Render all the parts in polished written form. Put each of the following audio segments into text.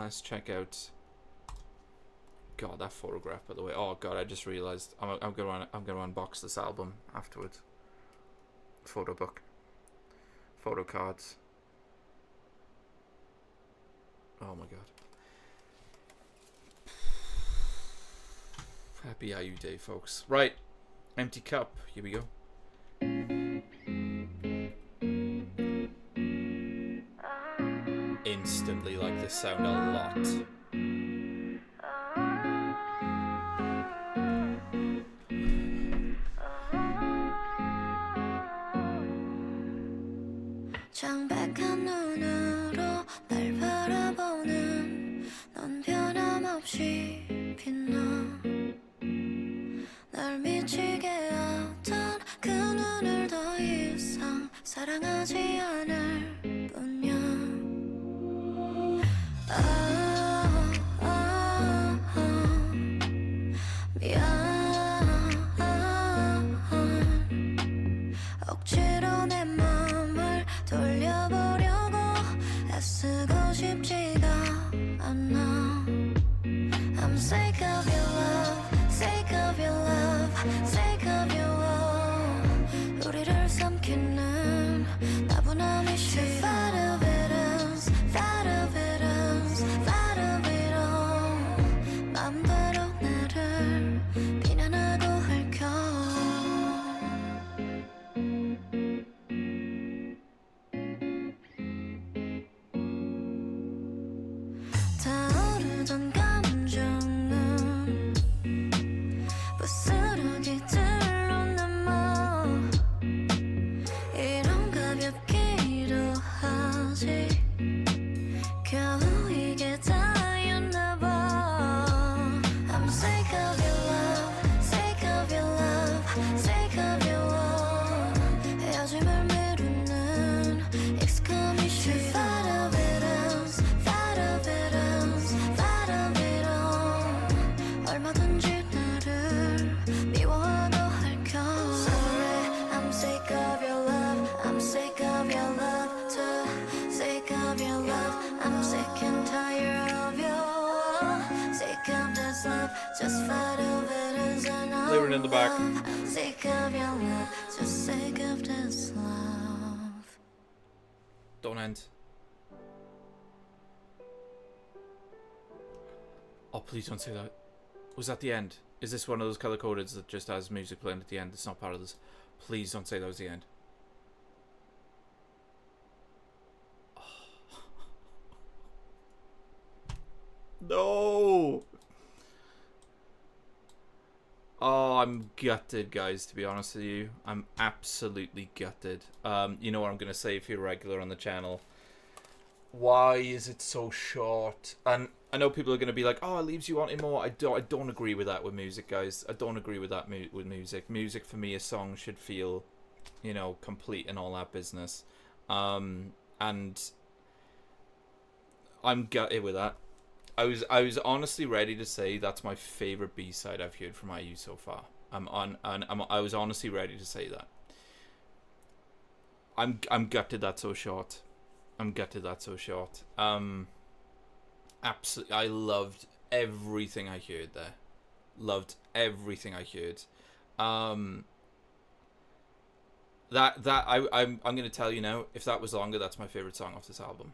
let's check out. God, that photograph, by the way. Oh God, I just realized I'm gonna unbox this album afterwards. Photo book, photo cards. Oh my God. Happy IU Day, folks. Right, Empty Cup. Here we go. Instantly like this sound a lot. 창백한 눈으로 날 바라보는 넌 변함없이 빛나 날 미치게 하던 그 눈을 더 이상 사랑하지 않을 뿐이야 미안 억지로 내 맘을 돌려보려고 애쓰고 싶지가 않아 I'm sick of your love, sick of your love, sick of your love 우리를 삼키는 나분함이 싫어 Fat of it is, fat of it is, fat of it all 맘대로 나를 비난하고 헐켜 타오르던 감정은 부스러기들로 남아 이런 가볍기도 하지 겨우 이게 다였나 봐 I'm sick of your love, sick of your love, sick of your love 헤어짐을 미루는 익숙함이 싫어 Fat of it is, fat of it is, fat of it all 얼마든지 나를 미워하고 헐켜 Sorry, I'm sick of your love, I'm sick of your love too Sick of your love, I'm sick and tired of you Sick of this love, just fat of it is and all Lyric in the back. I'm sick of your love, just sick of this love Don't end. Oh, please don't say that. Was that the end? Is this one of those color codeds that just has music playing at the end? It's not part of this. Please don't say that was the end. No! Oh, I'm gutted, guys, to be honest with you. I'm absolutely gutted. You know what I'm going to say if you're regular on the channel. Why is it so short? And I know people are going to be like, oh, it leaves you wanting more. I don't agree with that with music, guys. I don't agree with that with music. Music, for me, a song should feel, you know, complete and all that business. And I'm gutted with that. I was honestly ready to say that's my favorite B-side I've heard from IU so far. I was honestly ready to say that. I'm gutted that's so short. I'm gutted that's so short. Absolutely, I loved everything I heard there. Loved everything I heard. I'm gonna tell you now. If that was longer, that's my favorite song off this album.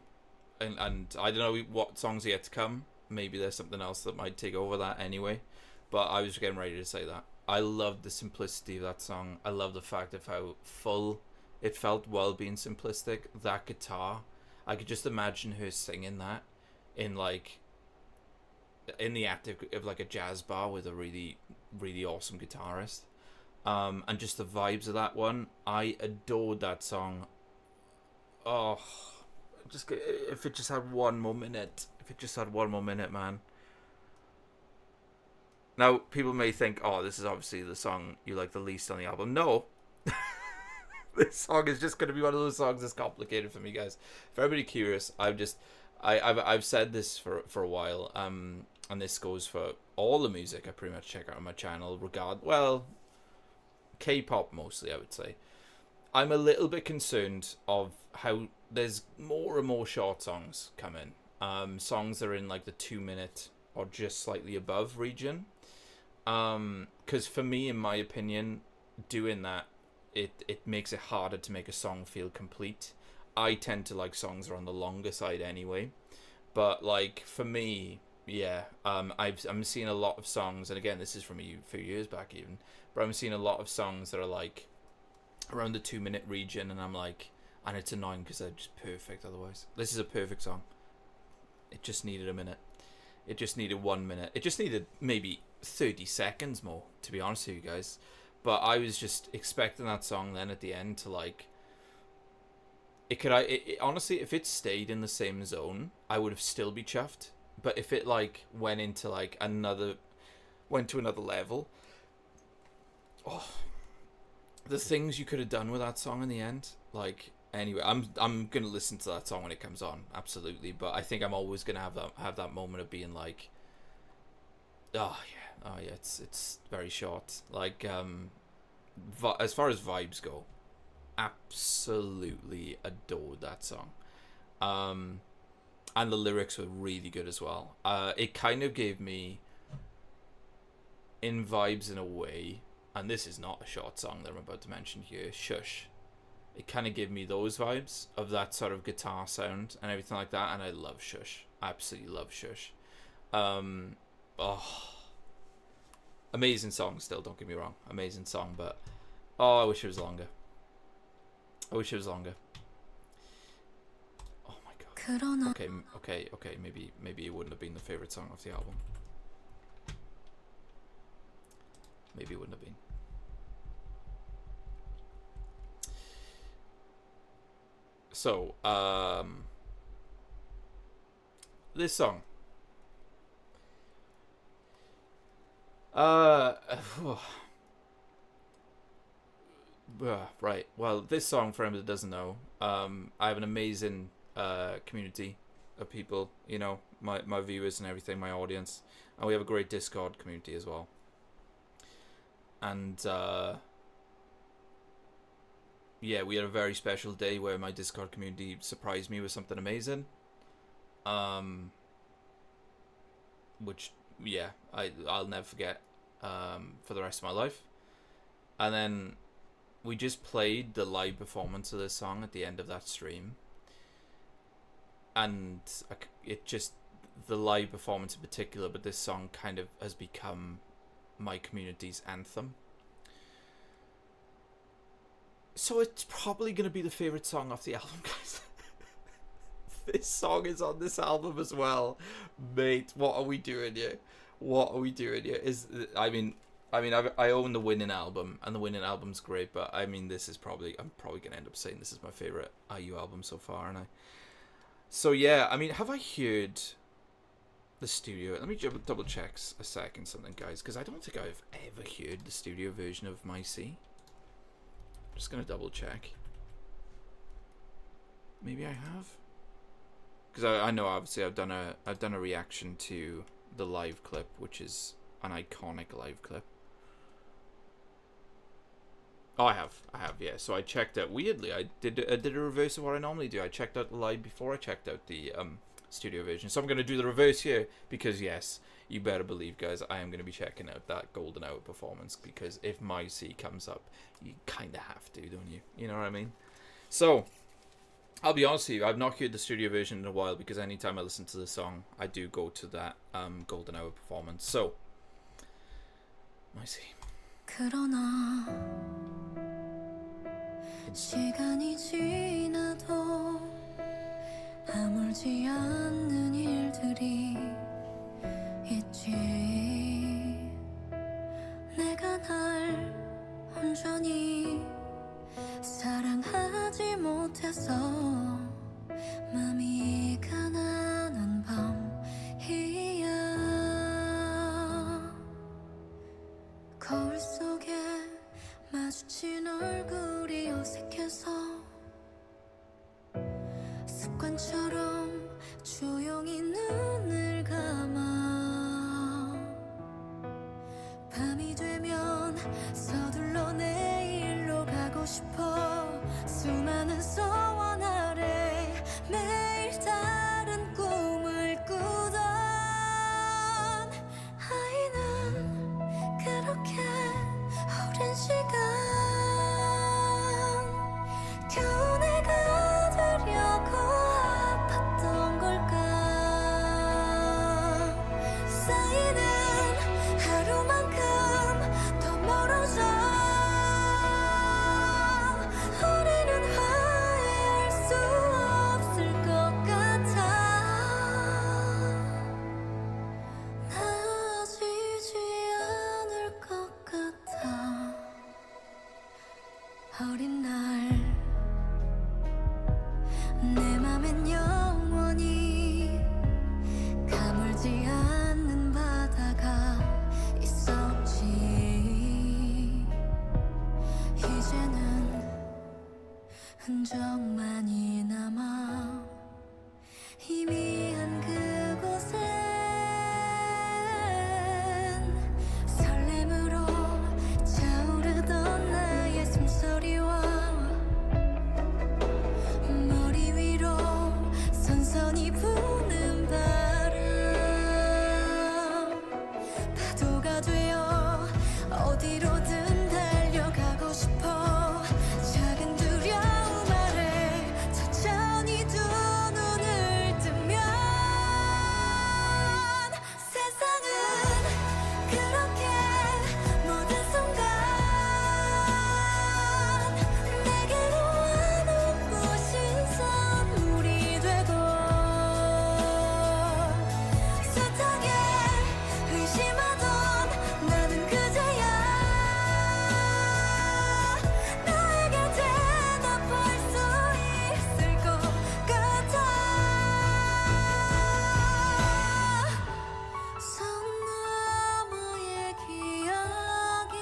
And I don't know what songs are yet to come. Maybe there's something else that might take over that anyway. But I was getting ready to say that. I loved the simplicity of that song. I love the fact of how full it felt while being simplistic. That guitar, I could just imagine her singing that in the attic of like a jazz bar with a really, really awesome guitarist. And just the vibes of that one. I adored that song. Oh, just if it just had one more minute. If it just had one more minute, man. Now, people may think, oh, this is obviously the song you like the least on the album. No. This song is just going to be one of those songs that's complicated for me, guys. For everybody curious, I've said this for a while, and this goes for all the music I pretty much check out on my channel, K-pop mostly, I would say. I'm a little bit concerned of how there's more and more short songs come in. songs that are in like the 2 minute or just slightly above region. Because for me, in my opinion, doing that, it makes it harder to make a song feel complete. I tend to like songs that are on the longer side anyway, but like for me, yeah, I'm seeing a lot of songs, and again, this is from a few years back even, but I'm seeing a lot of songs that are like around the 2 minute region, and I'm like, and it's annoying because they're just perfect otherwise. This is a perfect song. It just needed a minute. It just needed 1 minute. It just needed maybe 30 seconds more, to be honest with you guys. But I was just expecting that song then at the end to like, honestly, if it stayed in the same zone, I would have still be chuffed. But if it like went into like went to another level, oh, the things you could have done with that song in the end, like, anyway, I'm gonna listen to that song when it comes on, absolutely. But I think I'm always gonna have that moment of being like, oh yeah, it's very short. Like, as far as vibes go, absolutely adored that song. And the lyrics were really good as well. It kind of gave me, in vibes in a way, and this is not a short song that I'm about to mention here, Shush. It kind of gave me those vibes of that sort of guitar sound and everything like that, and I love Shush. I absolutely love Shush. Amazing song still, don't get me wrong. Amazing song, but oh, I wish it was longer. Oh my god. Okay, maybe it wouldn't have been the favorite song off the album. Maybe it wouldn't have been. So, this song. Right. Well, this song, for anyone that doesn't know, I have an amazing community of people, you know, my viewers and everything, my audience, and we have a great Discord community as well. And yeah, we had a very special day where my Discord community surprised me with something amazing. Which, yeah, I'll never forget for the rest of my life. And then we just played the live performance of this song at the end of that stream. And it just, the live performance in particular, but this song kind of has become my community's anthem. So it's probably going to be the favourite song off the album, guys. This song is on this album as well. Mate, what are we doing here? I own the Winning album, and the Winning album's great, but I mean, I'm probably going to end up saying this is my favourite IU album so far, and so yeah, I mean, have I heard the studio? Let me double check a second something, guys, because I don't think I've ever heard the studio version of My Sea. Just gonna double check. Maybe I have, because I know obviously I've done a reaction to the live clip, which is an iconic live clip. Oh, I have, yeah. So I checked out, weirdly, I did a reverse of what I normally do. I checked out the live before I checked out the studio version. So I'm going to do the reverse here, because yes, you better believe, guys, I am going to be checking out that Golden Hour performance, because if My Sea comes up, you kind of have to, don't you? You know what I mean? So, I'll be honest with you, I've not heard the studio version in a while, because anytime I listen to the song, I do go to that Golden Hour performance. So, My Sea. 그러나 시간이 지나도 아물지 않는 일들이 있지. 내가 날 온전히 사랑하지 못해서 맘이 가난한 밤이야. 거울 속에 마주친 얼굴이 어색해서 습관처럼 조용히 눈을 감아. 밤이 되면 서둘러 내일로 가고 싶어. 수많은 소원 아래 매일 다른 꿈을 흔적만이 남아 희미한 그곳엔 설렘으로 차오르던 나의 숨소리와 머리 위로 선선히 부는 바람 파도가 되어 어디로든 달려가고 싶어 작은 두려움 아래 천천히 두 눈을 뜨면 세상은 그렇게 모든 순간 내게로 와놓고 신선물이 되고 숱하게 의심하던 나는 그제야 나에게 대답할 수 있을 것 같아 선 너머의 기억이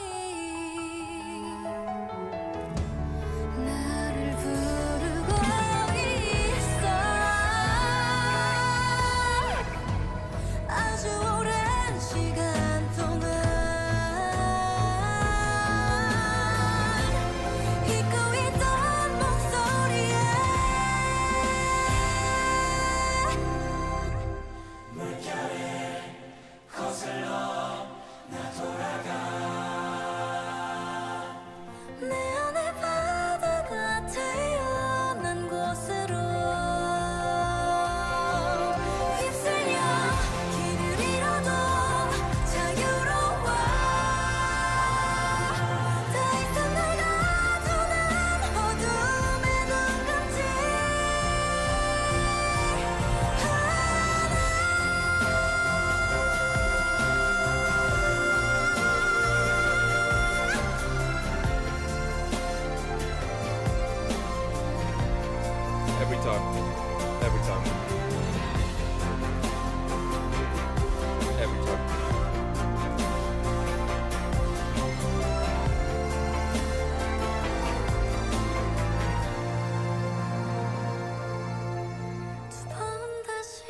나를 부르고 있어 아주 오랜 시간 동안 잊고 있던 목소리에 내 안에 바다가 태어난 곳으로 휩쓸려 길을 잃어도 자유로워 더 이상 내가 두는 어둠에 눈 감지 Every time. Every time. Every time. 두 번 다시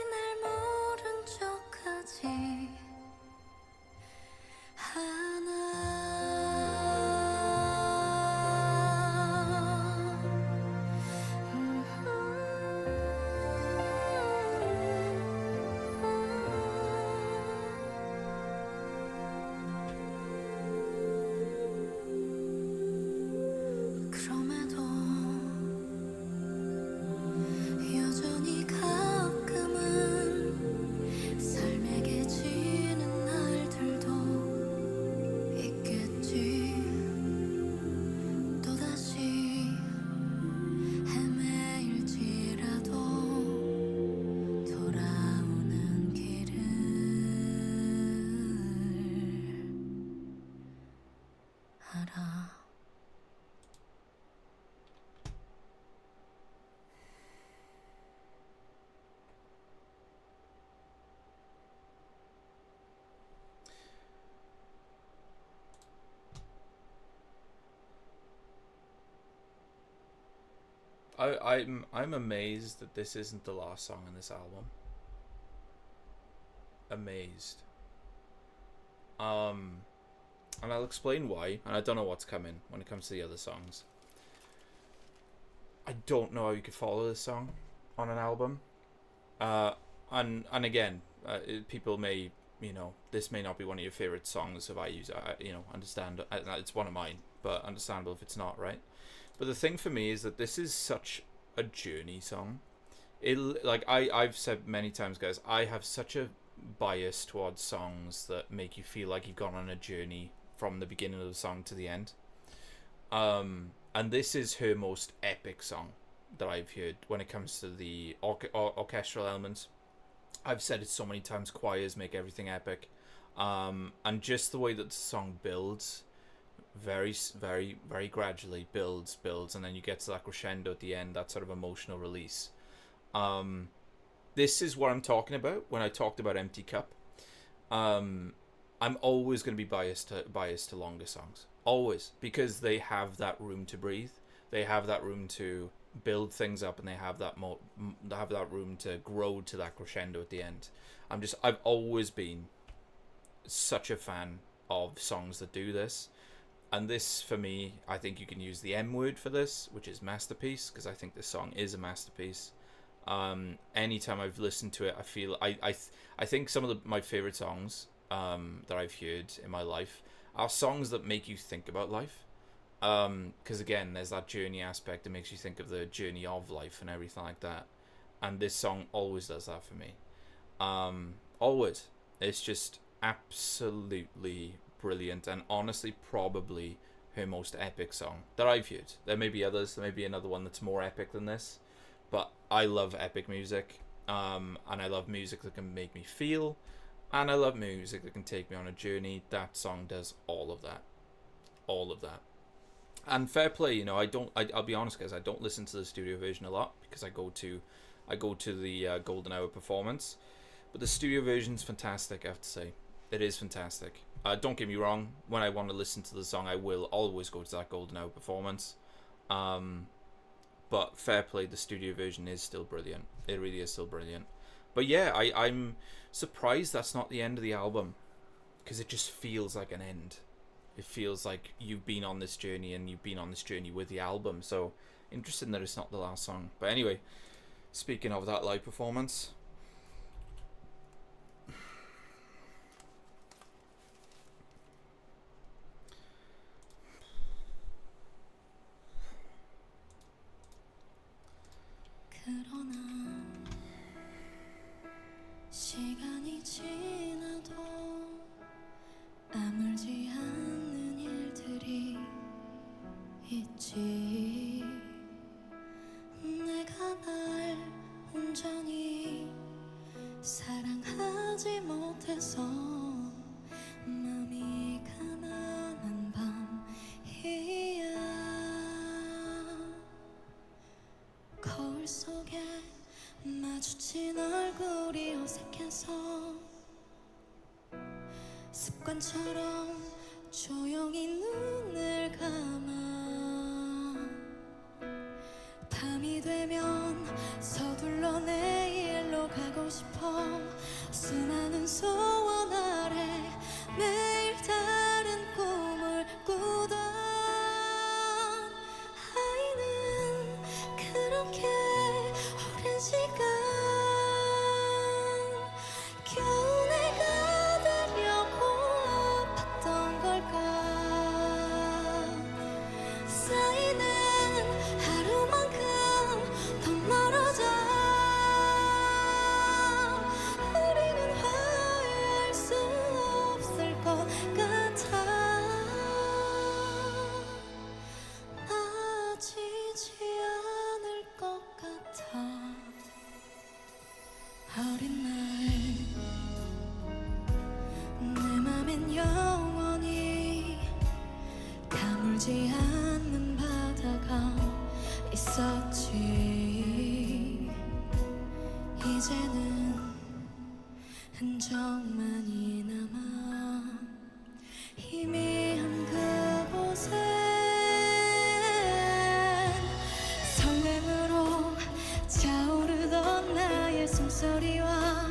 날 모른 척하지 그럼에도 여전히 가끔은 삶에게 지는 날들도 있겠지 또다시 헤매일지라도 돌아오는 길을 알아 I'm amazed that this isn't the last song in this album. Amazed. And I'll explain why, and I don't know what's coming when it comes to the other songs. I don't know how you could follow this song on an album. And again, people may, this may not be one of your favorite songs if I use, understand, it's one of mine, but understandable if it's not, right? But the thing for me is that this is such a journey song. I've said many times, guys, I have such a bias towards songs that make you feel like you've gone on a journey from the beginning of the song to the end. And this is her most epic song that I've heard when it comes to the orchestral elements. I've said it so many times, choirs make everything epic. And just the way that the song builds, very, very, very gradually builds, and then you get to that crescendo at the end, that sort of emotional release. This is what I'm talking about when I talked about Empty Cup. I'm always going to be biased to longer songs, always, because they have that room to breathe. They have that room to build things up, and they have they have that room to grow to that crescendo at the end. I've always been such a fan of songs that do this. And this, for me, I think you can use the M word for this, which is masterpiece, because I think this song is a masterpiece. Anytime I've listened to it, I feel I think some of my favorite songs that I've heard in my life are songs that make you think about life. Because again, there's that journey aspect that makes you think of the journey of life and everything like that. And this song always does that for me. Always. It's just absolutely brilliant, and honestly probably her most epic song that I've heard. There may be others, there may be another one that's more epic than this, but I love epic music, and I love music that can make me feel, and I love music that can take me on a journey. That song does all of that. And fair play, you know, I'll be honest, guys, I don't listen to the studio version a lot because I go to the Golden Hour performance, but the studio version's fantastic. I have to say, it is fantastic. Don't get me wrong, when I want to listen to the song, I will always go to that Golden Hour performance. But fair play, the studio version is still brilliant. It really is still brilliant. But yeah, I'm surprised that's not the end of the album, because it just feels like an end. It feels like you've been on this journey, and you've been on this journey with the album. So interesting that it's not the last song. But anyway, speaking of that live performance, 그러나 시간이 지나도 아물지 않는 일들이 있지. 내가 날 온전히 사랑하지 못해서 마음이 가난한 밤이야. 거울 속에 마주친 얼굴이 어색해서 습관처럼 조용히 눈을 감아. 밤이 되면 서둘러 내일로 가고 싶어. 수많은 소원 아래 매일 다른 꿈을 꾸던 아이는 그렇게 오랜 시간 겨우 내가 되려고 아팠던 걸까. 쌓이는 하루만큼 더 멀어져. 우리는 화해할 수 없을 것 같아. 나아지지 않을 것 같아. 어린 날 내 맘엔 영원히 가물지 않는 바다가 있었지. 이제는 흔적만이 남아. 희미한 그곳엔 설렘으로 차오르던 나의 숨소리와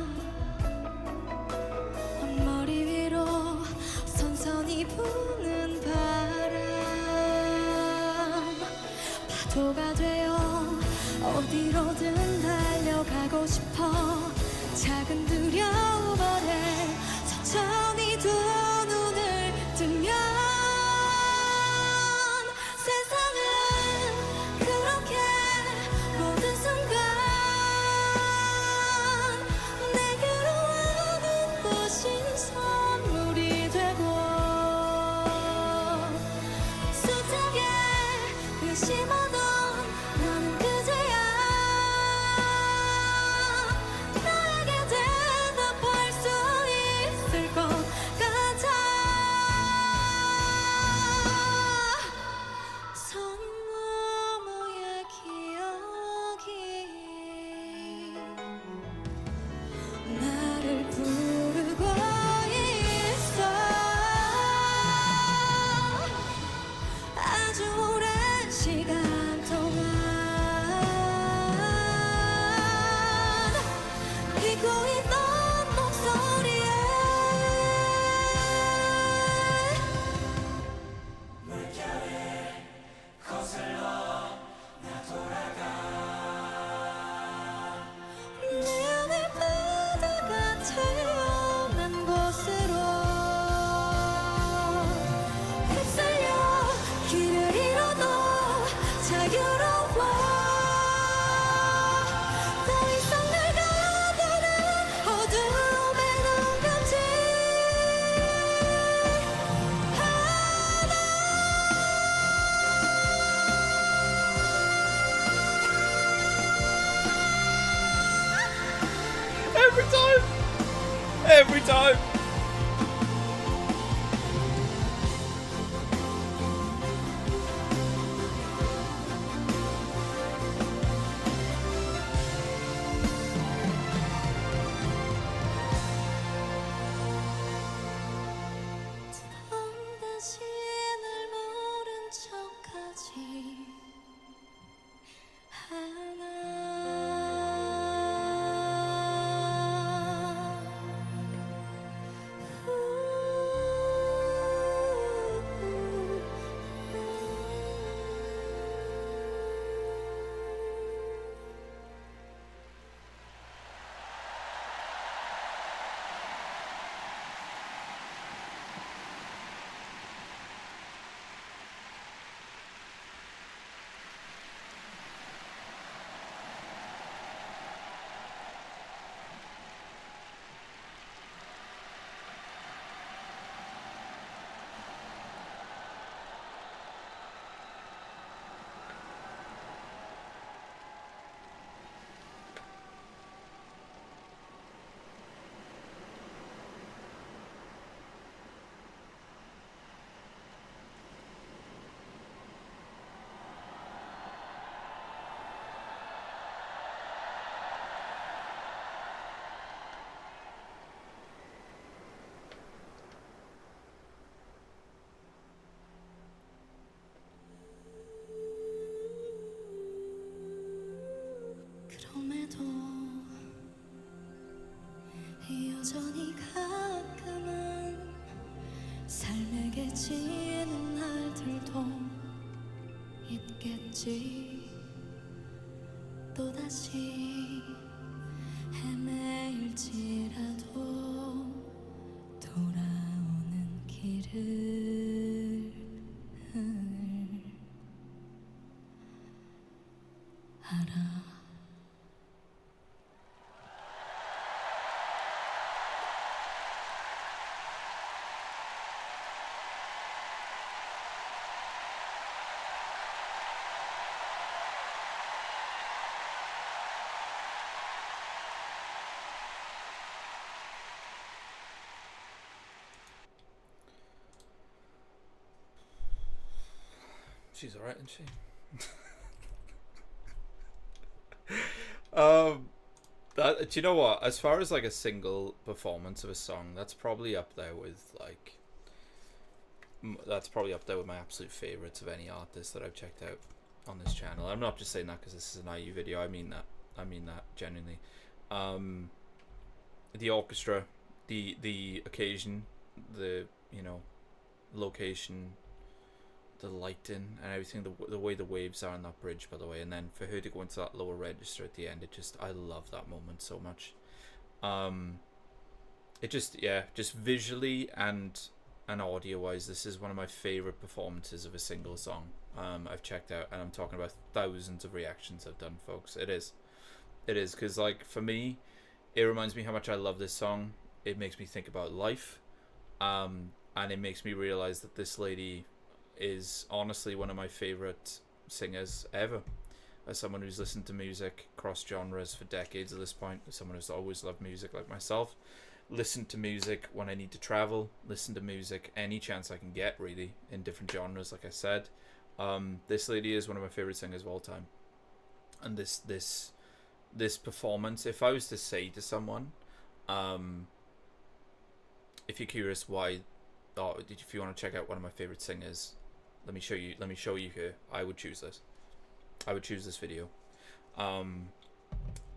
머리 위로 선선히 부는 바람. 파도가 되어 어디로든 달려가고 싶어. 작은 두려움 아래 천천히 두 눈을 뜨면 세상은 그렇게 모든 순간 내게로 와는 꽃이 선물이 되고. 숱하게 의심하던 나는 그제야 나에게 대답할 수 있을 것 같아. 삶에게 지는 날들도 있겠지. 또다시 헤매일지라도 돌아오는 길을 알아. She's alright, isn't she? um, that, do you know what? As far as like a single performance of a song, that's probably up there with like. That's probably up there with my absolute favorites of any artist that I've checked out on this channel. I'm not just saying that because this is an IU video. I mean that. I mean that genuinely. The orchestra, the occasion, the location, the lighting and everything, the way the waves are on that bridge, by the way, and then for her to go into that lower register at the end, I love that moment so much. It just visually and audio wise, this is one of my favorite performances of a single song I've checked out, and I'm talking about thousands of reactions I've done, folks. It is because like for me, it reminds me how much I love this song. It makes me think about life, and it makes me realize that this lady is honestly one of my favorite singers ever. As someone who's listened to music across genres for decades at this point, as someone who's always loved music like myself, listen to music when I need to travel, listen to music any chance I can get, really, in different genres, like I said. This lady is one of my favorite singers of all time. And this performance, if I was to say to someone, if you're curious why, if you want to check out one of my favorite singers, let me show you here. I would choose this. I would choose this video. I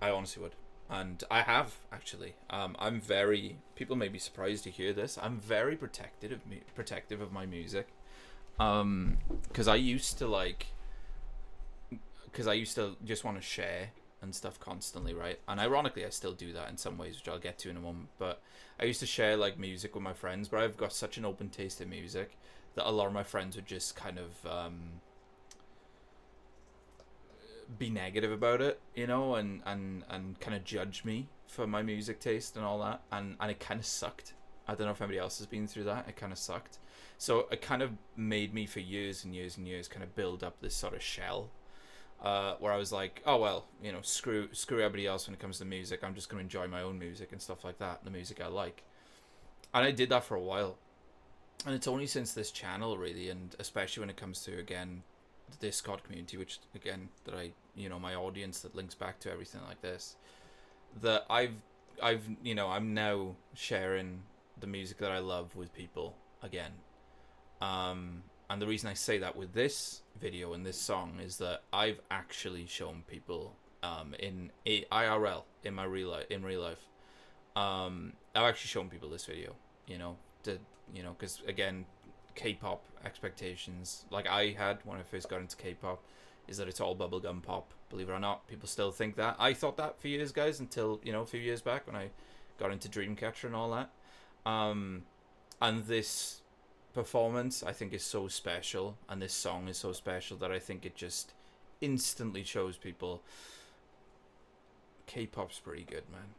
honestly would. And I have, actually. I'm very... People may be surprised to hear this. I'm very protective of my music. Because I used to just want to share and stuff constantly, right? And ironically, I still do that in some ways, which I'll get to in a moment. But I used to share like music with my friends, but I've got such an open taste in music that a lot of my friends would just kind of be negative about it, and kind of judge me for my music taste and all that, and it kind of sucked. I don't know if anybody else has been through that. It kind of sucked. So it kind of made me for years and years and years kind of build up this sort of shell, where I was like, oh well, screw everybody else when it comes to music. I'm just going to enjoy my own music and stuff like that, the music I like. And I did that for a while. And it's only since this channel, really, and especially when it comes to, again, the Discord community, which, again, that my audience that links back to everything like this, that I'm now sharing the music that I love with people again. And the reason I say that with this video and this song is that I've actually shown people in IRL, in real life. I've actually shown people this video, because again, K-pop expectations, like I had when I first got into K-pop, is that it's all bubblegum pop. Believe it or not, people still think that. I thought that for years, guys, until a few years back when I got into Dreamcatcher and all that. And this performance, I think, is so special, and this song is so special that I think it just instantly shows people K-pop's pretty good, man.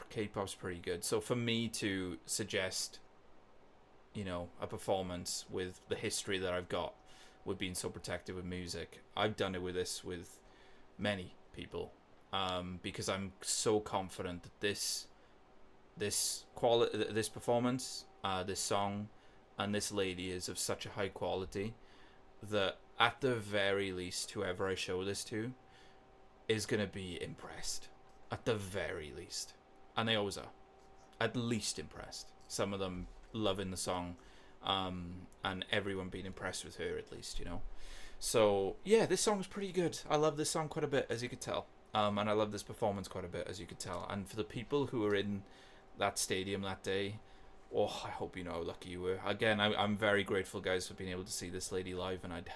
K-pop's pretty good. So for me to suggest, a performance with the history that I've got with being so protective with music, I've done it with many people, because I'm so confident that this performance, this song, and this lady is of such a high quality that at the very least, whoever I show this to is going to be impressed. At the very least. And they always are. At least impressed. Some of them loving the song, and everyone being impressed with her, at least, So, yeah, this song's pretty good. I love this song quite a bit, as you could tell. And I love this performance quite a bit, as you could tell. And for the people who were in that stadium that day, Oh, I hope you know how lucky you were. Again, I'm very grateful, guys, for being able to see this lady live, and I'd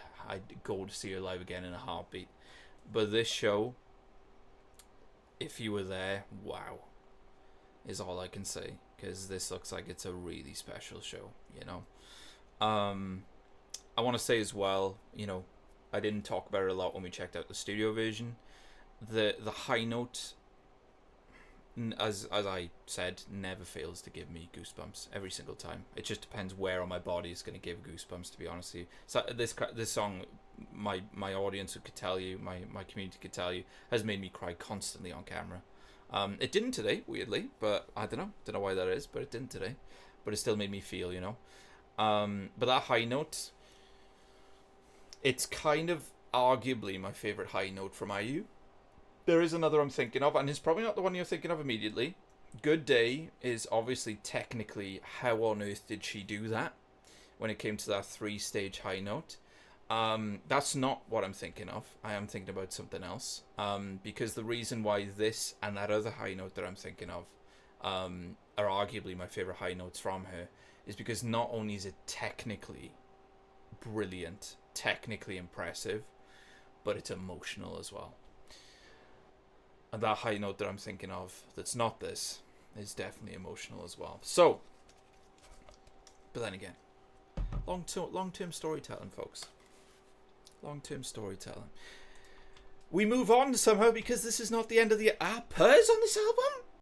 go to see her live again in a heartbeat. But this show, if you were there, wow, is all I can say, because this looks like it's a really special show, you know. I want to say as well, you know, I didn't talk about it a lot when we checked out the studio version. The high note, as I said, never fails to give me goosebumps every single time. It just depends where on my body is going to give goosebumps, to be honest with you. So this song, my audience could tell you, my community could tell you, has made me cry constantly on camera. It didn't today, weirdly, but I don't know why that is, but it didn't today. But it still made me feel, you know. But that high note, it's kind of arguably my favorite high note from IU. There is another I'm thinking of, and it's probably not the one you're thinking of immediately. Good Day is obviously technically, how on earth did she do that when it came to that 3-stage high note? That's not what I'm thinking of. I am thinking about something else. Because the reason why this and that other high note that I'm thinking of are arguably my favorite high notes from her is because not only is it technically brilliant, technically impressive, but it's emotional as well. And that high note that I'm thinking of, that's not this, is definitely emotional as well. So, but then again, long-term storytelling, folks. Long-term storytelling. We move on somehow because this is not the end of the purrs on this album.